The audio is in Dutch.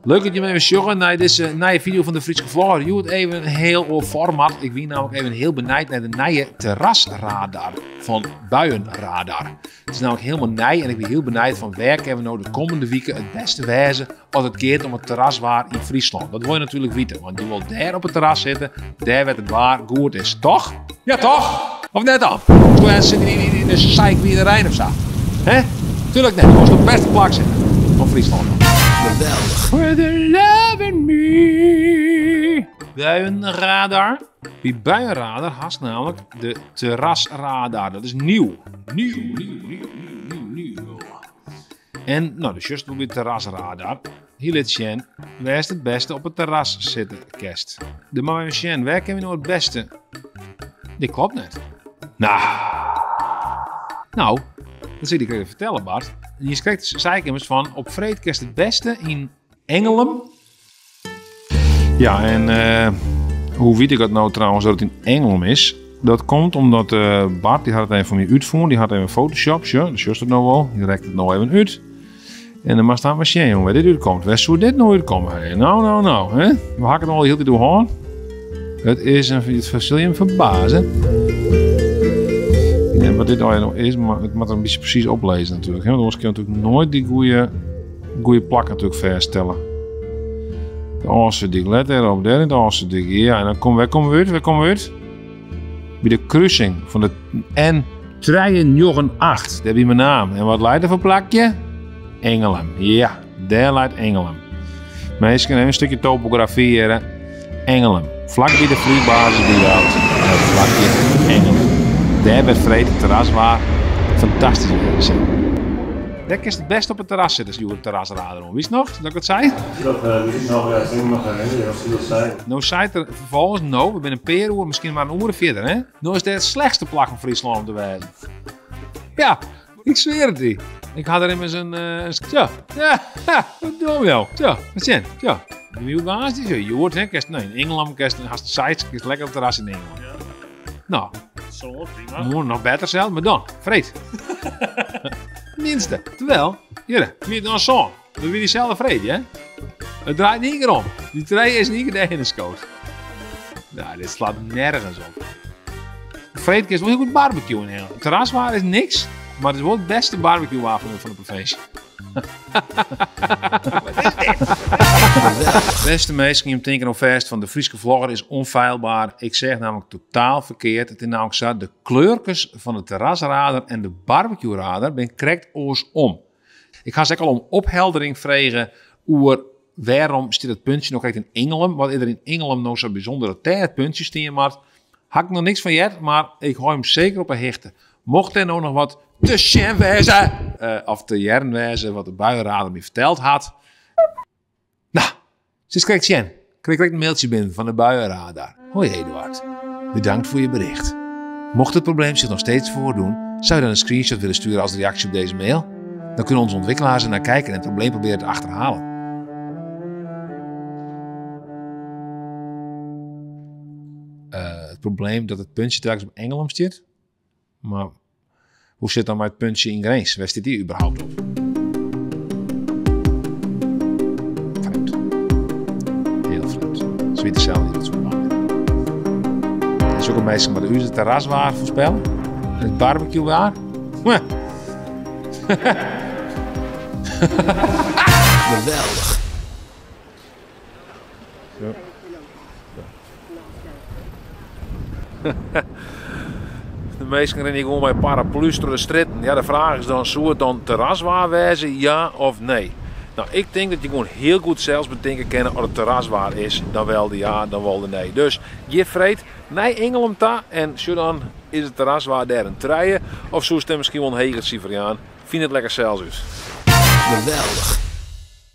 Leuk dat je me even zorgen naar deze nieuwe video van de Friese Vlogger. Je wordt even een heel format. Ik ben namelijk even heel benieuwd naar de nieuwe terrasradar van Buienradar. Het is namelijk helemaal nieuw en ik ben heel benieuwd van waar hebben we nou de komende weken het beste wijzen als het keert om het terras waar in Friesland. Dat wil je natuurlijk weten, want je wil daar op het terras zitten, daar waar het waar goed is, toch? Ja, toch? Of net dan? Toen zitten in de zeik wie de Rijn of zo. Hè? Tuurlijk net, dat was de beste plek zitten van Friesland. Geweldig. For the love in me. Buienradar. Die Buienradar haast namelijk de terrasradar. Dat is nieuw. Nieuw. En nou, de just doe weer terrasradar. Hier let Sjen, waar is het beste op het terras zitten, kerst. De man van Sjen, waar kunnen we nou het beste? Dit klopt net. Nou, dat zie ik even vertellen, Bart. En je krijgt zeiken van op Vreedkerst het beste in Engelum. Ja, en hoe weet ik dat nou trouwens dat het in Engelum is? Dat komt omdat Bart, die had het even van je uitvoeren. Die had even Photoshop, ja, dat is het nou wel. Die rekt het nou even uit. En dan maar staan we zien, jongen, waar dit uitkomt. Waar zou dit nou uitkomen? Hey, nou, hè? We hakken het al heel tijd doorheen. Het is het zul je hem verbazen. Ja, wat dit nou is, maar het moet een beetje precies oplezen natuurlijk. Want anders kun je natuurlijk nooit die goede plak natuurlijk vaststellen. De eerste dik letter op daar, de eerste dik ja. En dan komen we uit. Bij de kruising van de N398. Daar heb je mijn naam. En wat leidt er voor plakje? Engelum. Ja, daar leidt Engelum. Meestal even een stukje topografie hier. Engelum. Vlak bij de vliegbasis die houdt. Vlakje Engelum. Daar bij Vrede terras waar fantastisch weer zijn. Daar is het best op het terras zitten, als je het terrasradar om. Wist je nog dat ik het zei? Nou zei het er vervolgens, we zijn een paar uur, misschien maar een uur verder, hè? Nou is dit het slechtste plak van Friesland om te wijzen. Ja, ik zweer het niet. Ik had er immers wat doen we jou? Tja, wat zijn? Tja, wie was die zo? Je hoort, hè? In Engeland, haast de sites, lekker op het terras in Engeland. Nou, moet nog beter zelf, maar dan, vreed. Minste. Terwijl, hier, wie dan zo? We willen diezelfde vrede, hè? Het draait niet meer om. Die trein is niet de ene scoot. Nou, dit slaat nergens op. Vrede is wel heel goed barbecue in Nederland. Terraswaar is niks, maar het is wel het beste barbecue waar van de provincie. Wat is dit? Beste mensen die hem denken of vast van de Friese Vlogger is onfeilbaar. Ik zeg namelijk totaal verkeerd. Het is namelijk zo, de kleurtjes van de terrasradar en de barbecue radar ben correct om. Ik ga zeker al om opheldering vragen over waarom zit het puntje nog echt in Engelum. Wat is er in Engelum nou zo bijzondere tijd puntjes staan, maar had ik nog niks van jet, maar ik hou hem zeker op een hechte. Mocht er nou nog wat te sjen wezen, of te jern wezen, wat de Buienradar me verteld had. Nou, sinds krijg Sjen. Kreeg ik een mailtje binnen van de Buienradar. Hoi Eduard, bedankt voor je bericht. Mocht het probleem zich nog steeds voordoen, zou je dan een screenshot willen sturen als reactie op deze mail? Dan kunnen onze ontwikkelaars er naar kijken en het probleem proberen te achterhalen. Het probleem dat het puntje telkens op Engelum zit, maar hoe zit dan met het puntje in Grains? Waar zit die überhaupt op? Vreemd. Heel vreemd. Zo weet hetzelfde niet zo belangrijk. Het is ook een meisje maar de uur terras waar voorspellen. En het barbecue waar. Geweldig. Zo. De meesten rennen gewoon met paraplu's door de stritten. Ja, de vraag is dan, zou het dan terraswaar wezen, ja of nee? Nou, ik denk dat je gewoon heel goed zelfs bedenken kennen of het terraswaar is. Dan wel de ja, dan wel de nee. Dus je vreet naar Engelum ta en zo dan is het terraswaar daar een treien. Of zo is het misschien wel een hegertje voor je aan. Vind het lekker zelfs uit. Geweldig.